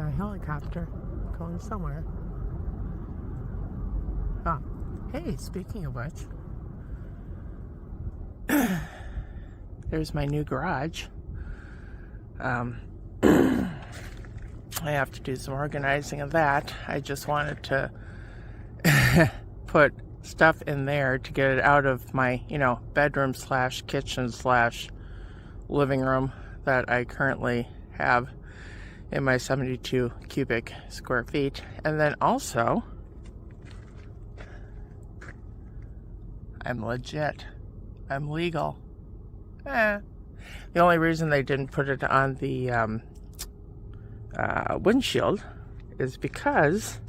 a helicopter going somewhere. Oh, hey, speaking of which, there's my new garage. I have to do some organizing of that. I just wanted to put stuff in there to get it out of my, bedroom / kitchen / living room that I currently have in my 72 cubic square feet. And then also, I'm legit. I'm legal. The only reason they didn't put it on the windshield is because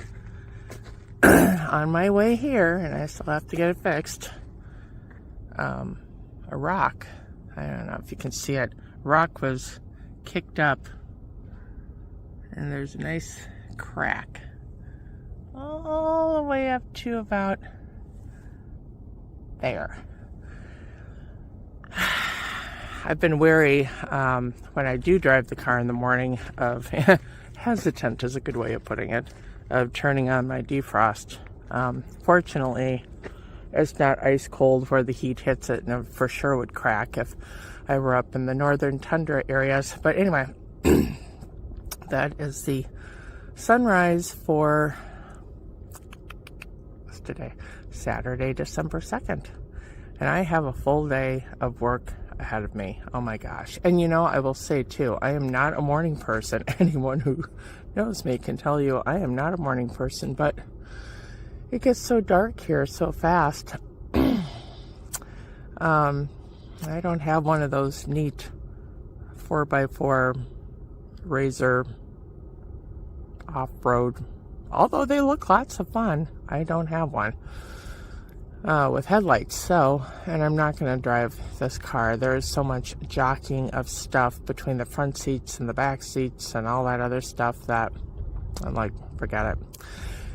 on my way here, and I still have to get it fixed, a rock, I don't know if you can see it, rock was kicked up and there's a nice crack all the way up to about there. I've been wary when I do drive the car in the morning of, hesitant is a good way of putting it, of turning on my defrost. Fortunately, it's not ice cold where the heat hits it, and it for sure would crack if I were up in the northern tundra areas. But anyway, that is the sunrise for, what's today? Saturday, December 2nd. And I have a full day of work ahead of me. Oh my gosh. And I will say too, I am not a morning person. Anyone who knows me can tell you I am not a morning person, but it gets so dark here so fast. I don't have one of those neat 4x4 Razor off-road, although they look lots of fun. I don't have one with headlights, and I'm not going to drive this car. There is so much jockeying of stuff between the front seats and the back seats and all that other stuff that I'm like, forget it.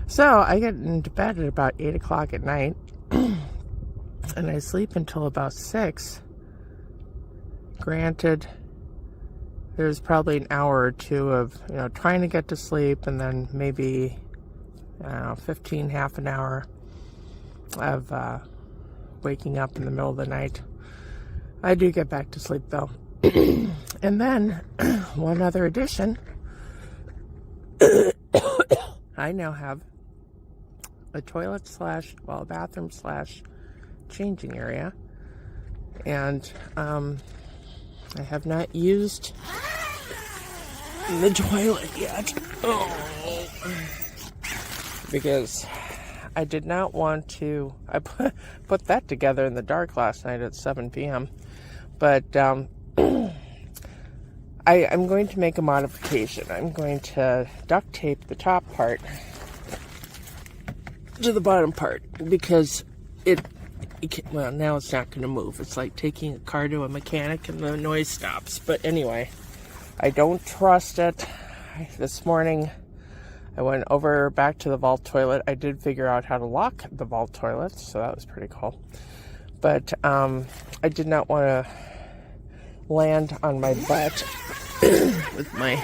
So I get into bed at about 8 o'clock at night and I sleep until about 6. Granted, there's probably an hour or two of trying to get to sleep, and then maybe 15, half an hour of waking up in the middle of the night. I do get back to sleep though. And then one other addition, I now have a toilet a bathroom / changing area, and I have not used the toilet yet. Because I did not want to. I put that together in the dark last night at 7 p.m. But I'm going to make a modification. I'm going to duct tape the top part to the bottom part, because now it's not going to move. It's like taking a car to a mechanic and the noise stops. But anyway, I don't trust it. This morning, I went back to the vault toilet. I did figure out how to lock the vault toilet, so that was pretty cool. But I did not want to land on my butt with my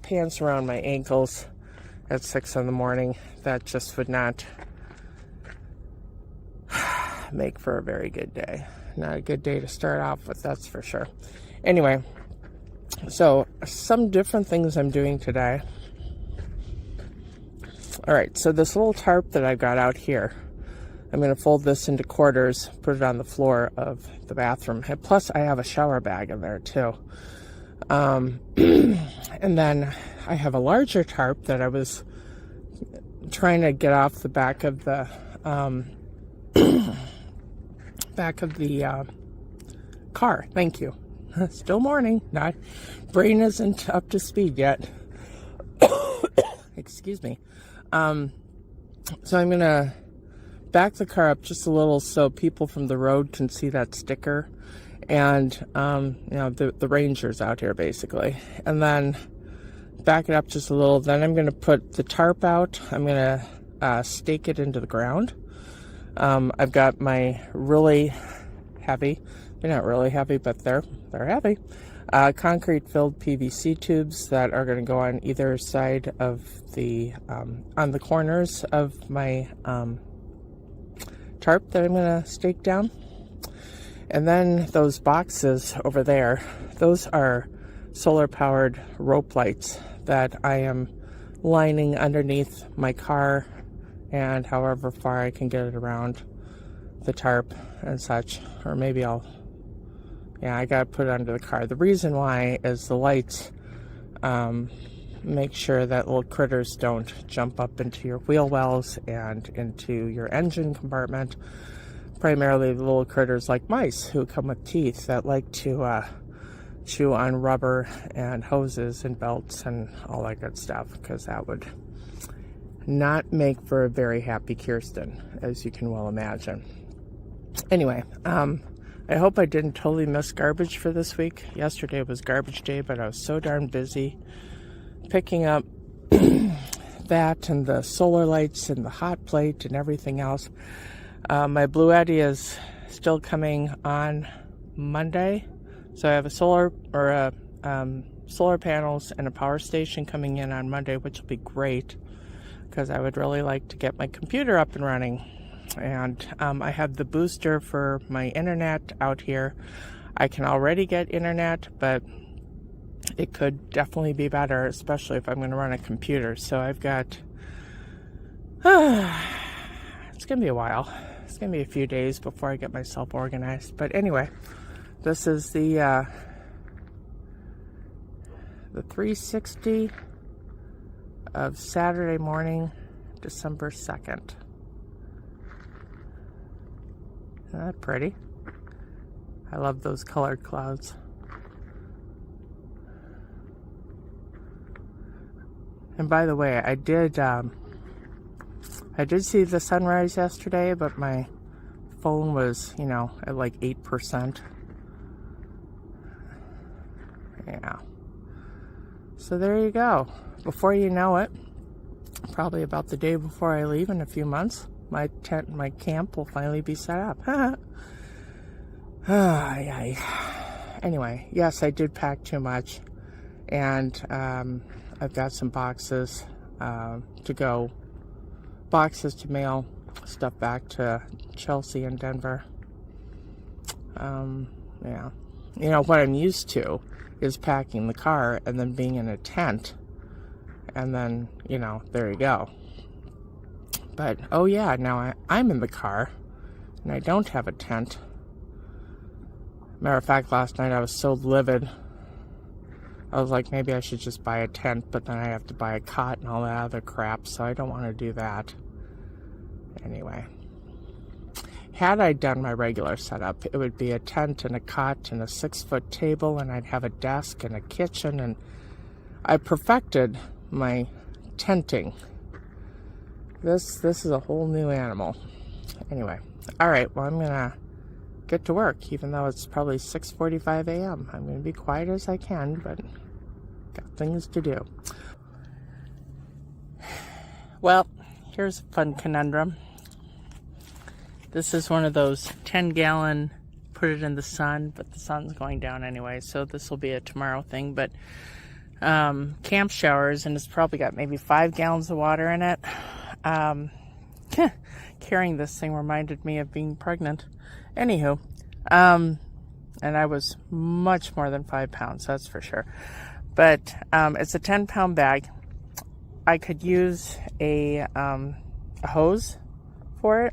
pants around my ankles at 6 in the morning. That just would not make for a very good day. Not a good day to start off with, that's for sure. Anyway, so some different things I'm doing today. All right, so this little tarp that I've got out here, I'm going to fold this into quarters, put it on the floor of the bathroom. And plus, I have a shower bag in there too. And then I have a larger tarp that I was trying to get off the back of the car. Thank you. Still morning. Brain isn't up to speed yet. Excuse me. So I'm gonna back the car up just a little so people from the road can see that sticker, and the rangers out here basically, and then back it up just a little. Then I'm gonna put the tarp out. I'm gonna stake it into the ground. I've got my really heavy, they're not really heavy, but they're heavy, concrete-filled PVC tubes that are going to go on either side of the, on the corners of my tarp that I'm going to stake down. And then those boxes over there, those are solar-powered rope lights that I am lining underneath my car and however far I can get it around the tarp and such. Or maybe I gotta put it under the car. The reason why is the lights make sure that little critters don't jump up into your wheel wells and into your engine compartment. Primarily the little critters like mice who come with teeth that like to chew on rubber and hoses and belts and all that good stuff, because that would not make for a very happy Kirsten, as you can well imagine. Anyway, I hope I didn't totally miss garbage for this week. Yesterday was garbage day, but I was so darn busy picking up that and the solar lights and the hot plate and everything else. My Blue Eddy is still coming on Monday, so I have a solar panels and a power station coming in on Monday, which will be great because I would really like to get my computer up and running. And I have the booster for my internet out here. I can already get internet, but it could definitely be better, especially if I'm going to run a computer. So I've got, it's going to be a while. It's going to be a few days before I get myself organized. But anyway, this is the 360 of Saturday morning, December 2nd. Isn't that pretty? I love those colored clouds. And by the way, I did see the sunrise yesterday, but my phone was, at like 8%. Yeah. So there you go. Before you know it, probably about the day before I leave in a few months, my camp will finally be set up. Anyway, yes, I did pack too much, and I've got some boxes to go, boxes to mail stuff back to Chelsea and Denver. Yeah. What I'm used to is packing the car and then being in a tent, and then, there you go. But, oh yeah, now I'm in the car, and I don't have a tent. Matter of fact, last night I was so livid. I was like, maybe I should just buy a tent, but then I have to buy a cot and all that other crap, so I don't want to do that. Anyway. Had I done my regular setup, it would be a tent and a cot and a 6-foot table, and I'd have a desk and a kitchen, and I perfected my tenting. This is a whole new animal. Anyway, all right, well, I'm going to get to work, even though it's probably 6:45 a.m. I'm going to be quiet as I can, but got things to do. Well, here's a fun conundrum. This is one of those 10-gallon, put it in the sun, but the sun's going down anyway, so this will be a tomorrow thing, but camp showers, and it's probably got maybe 5 gallons of water in it. Carrying this thing reminded me of being pregnant. Anywho, and I was much more than 5 pounds, that's for sure. But it's a 10-pound bag. I could use a hose for it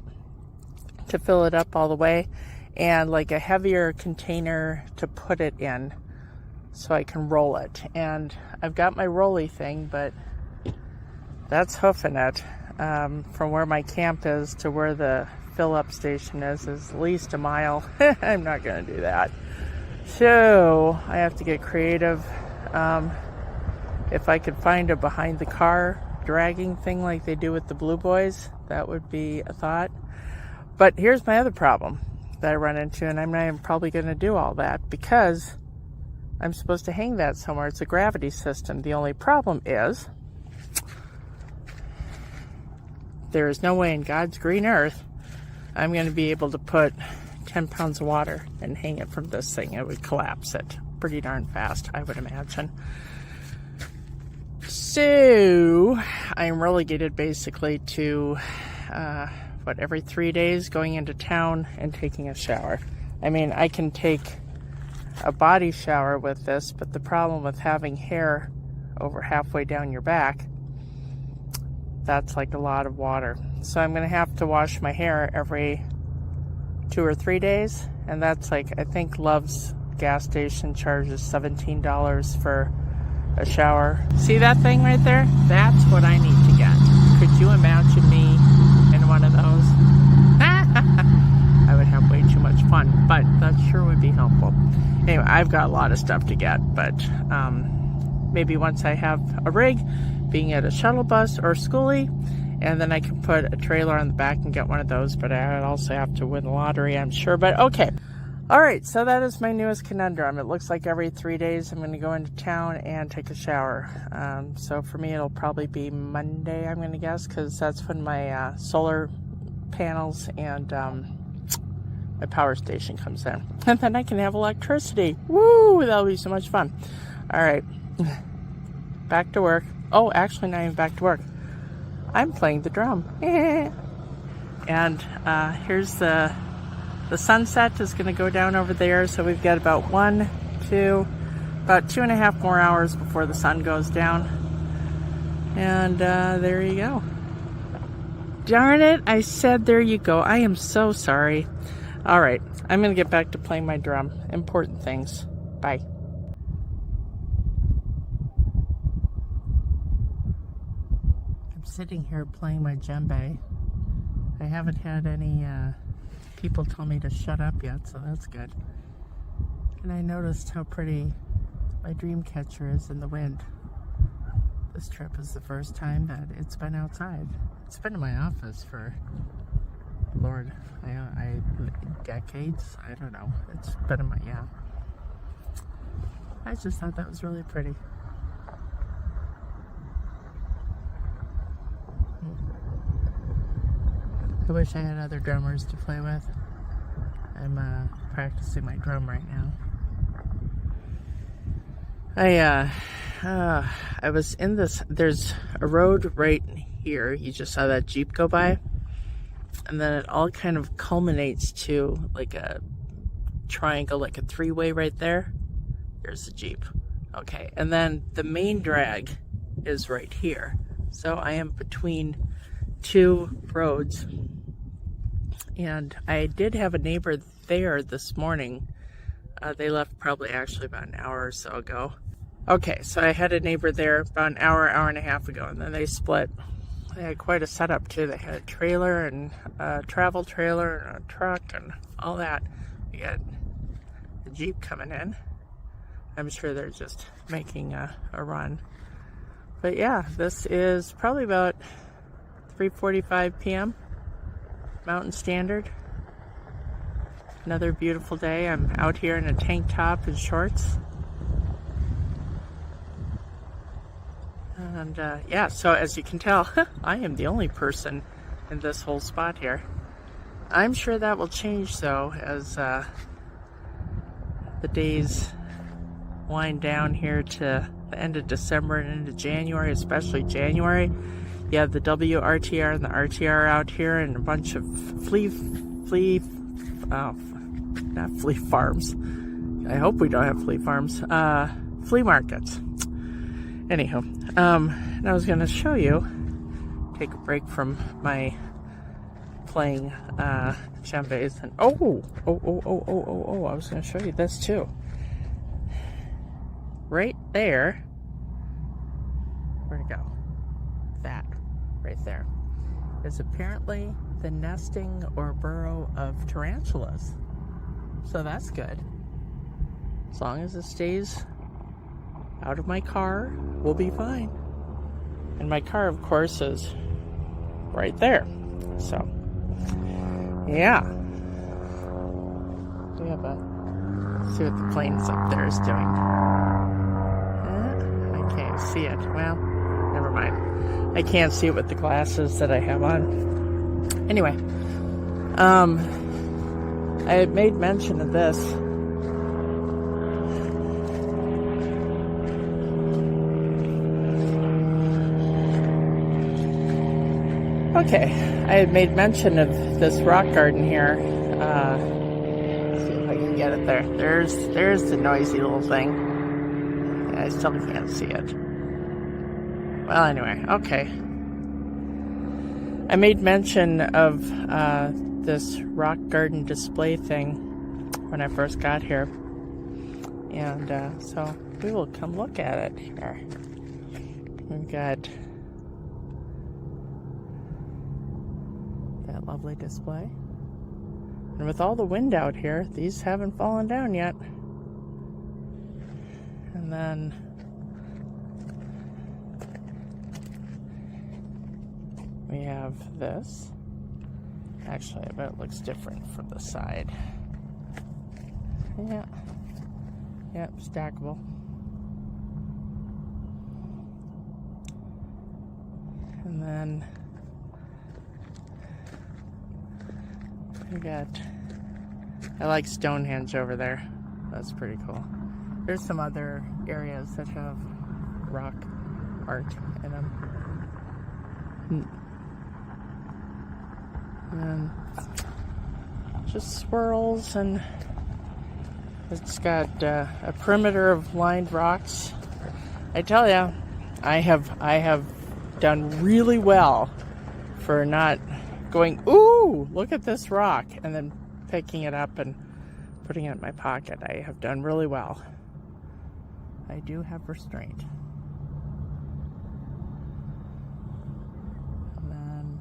to fill it up all the way, and like a heavier container to put it in so I can roll it. And I've got my rolly thing, but that's hoofing it. From where my camp is to where the fill-up station is at least a mile. I'm not going to do that. So I have to get creative. If I could find a behind-the-car dragging thing like they do with the Blue Boys, that would be a thought. But here's my other problem that I run into, and I'm not even probably going to do all that because I'm supposed to hang that somewhere. It's a gravity system. The only problem is there is no way in God's green earth I'm going to be able to put 10 pounds of water and hang it from this thing. It would collapse it. pretty darn fast, I would imagine. So I'm relegated basically to every 3 days going into town and taking a shower. I mean, I can take a body shower with this, but the problem with having hair over halfway down your back, that's like a lot of water. So I'm gonna have to wash my hair every 2 or 3 days, and that's like, I think Love's gas station charges $17 for a shower. See that thing right there? That's what I need to get. Could you imagine me in one of those? I would have way too much fun, but that sure would be helpful. Anyway, I've got a lot of stuff to get, but maybe once I have a rig, being at a shuttle bus or schoolie, and then I can put a trailer on the back and get one of those, but I would also have to win the lottery, I'm sure. But okay. All right, so that is my newest conundrum. It looks like every 3 days I'm going to go into town and take a shower. So for me, it'll probably be Monday, I'm going to guess, because that's when my solar panels and my power station comes in. And then I can have electricity. Woo! That'll be so much fun. All right, back to work. Oh, actually, not even back to work. I'm playing the drum. And here's the sunset is going to go down over there, so we've got about 2 and a half more hours before the sun goes down. And there you go. Darn it, I said there you go. I am so sorry. All right, I'm going to get back to playing my drum. Important things. Bye. I'm sitting here playing my djembe. I haven't had any people tell me to shut up yet, so that's good. And I noticed how pretty my dream catcher is in the wind. This trip is the first time that it's been outside. It's been in my office for, Lord, I decades. I don't know. It's been in my, yeah. I just thought that was really pretty. I wish I had other drummers to play with. I'm practicing my drum right now. I was in this, there's a road right here. You just saw that Jeep go by. And then it all kind of culminates to like a triangle, like a three-way right there. There's the Jeep. Okay, and then the main drag is right here. So I am between two roads. And I did have a neighbor there this morning. They left probably actually about an hour or so ago. Okay, so I had a neighbor there about an hour and a half ago, and then they split. They had quite a setup too. They had a trailer and a travel trailer and a truck and all that. We got the Jeep coming in. I'm sure they're just making a run. But yeah, this is probably about 3:45 p.m. Mountain Standard. Another beautiful day. I'm out here in a tank top and shorts. And yeah, so as you can tell, I am the only person in this whole spot here. I'm sure that will change though as the days wind down here to the end of December and into January, especially January. You have the WRTR and the RTR out here and a bunch of not flea farms. I hope we don't have flea farms. Flea markets. Anyhow, and I was going to show you, take a break from my playing djembes, and I was going to show you this too. Right there, where'd it go? That, right there, is apparently the nesting or burrow of tarantulas. So that's good. As long as it stays out of my car, we'll be fine. And my car, of course, is right there. So, yeah. We have see what the planes up there is doing. I can't see it. Well, never mind. I can't see it with the glasses that I have on. Anyway, I had made mention of this. Okay, I had made mention of this rock garden here. Let's see if I can get it there. There's the noisy little thing. Yeah, I still can't see it. Well, anyway, okay. I made mention of this rock garden display thing when I first got here. And so we will come look at it here. We've got that lovely display. And with all the wind out here, these haven't fallen down yet. And then we have this. Actually, I bet it looks different from the side. Yeah. Yep, stackable. And then we got, I like Stonehenge over there. That's pretty cool. There's some other areas that have rock art in them. And just swirls, and it's got a perimeter of lined rocks. I tell you, I have done really well for not going, ooh, look at this rock, and then picking it up and putting it in my pocket. I have done really well. I do have restraint. And then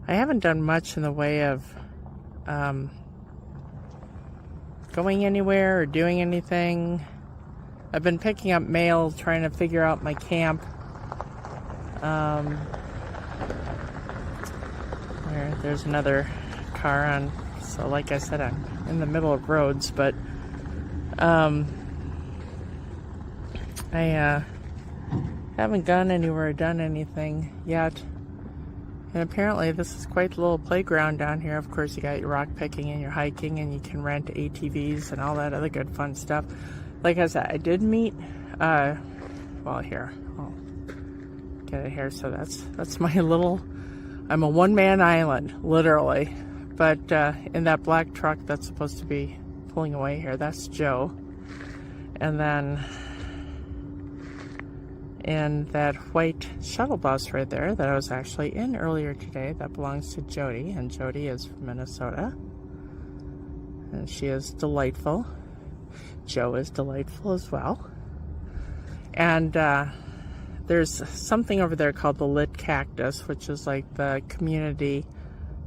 I haven't done much in the way of going anywhere or doing anything. I've been picking up mail, trying to figure out my camp. There's another car on, so like I said, I'm in the middle of roads, but I haven't gone anywhere or done anything yet. And apparently this is quite the little playground down here. Of course, you got your rock picking and your hiking, and you can rent ATVs and all that other good fun stuff. Like I said, I did meet, well, here, I'll get it here. So that's my little, I'm a one-man island, literally. But in that black truck that's supposed to be pulling away here, that's Joe. And then in that white shuttle bus right there that I was actually in earlier today, that belongs to Jody, and Jody is from Minnesota, and she is delightful. Joe is delightful as well. And there's something over there called the Lit Cactus, which is like the community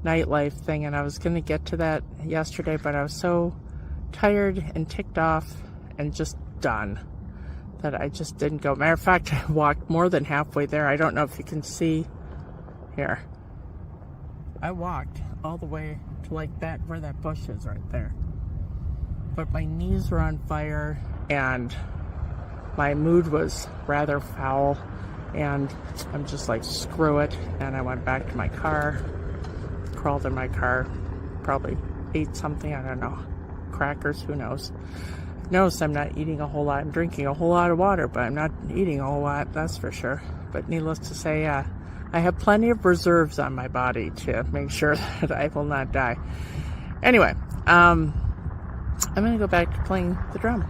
nightlife thing, and I was going to get to that yesterday, but I was so tired and ticked off and just done that I just didn't go. Matter of fact, I walked more than halfway there. I don't know if you can see here. I walked all the way to like that, where that bush is right there. But my knees were on fire and my mood was rather foul, and I'm just like, screw it. And I went back to my car, crawled in my car, probably ate something, I don't know, crackers, who knows. Notice I'm not eating a whole lot. I'm drinking a whole lot of water, but I'm not eating a whole lot, that's for sure. But needless to say, I have plenty of reserves on my body to make sure that I will not die. Anyway, I'm going to go back to playing the drum.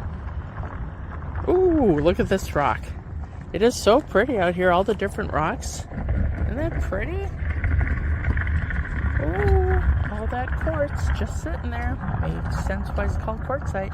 Ooh, look at this rock. It is so pretty out here, all the different rocks. Isn't that pretty? Ooh, all that quartz just sitting there. Makes sense why it's called quartzite.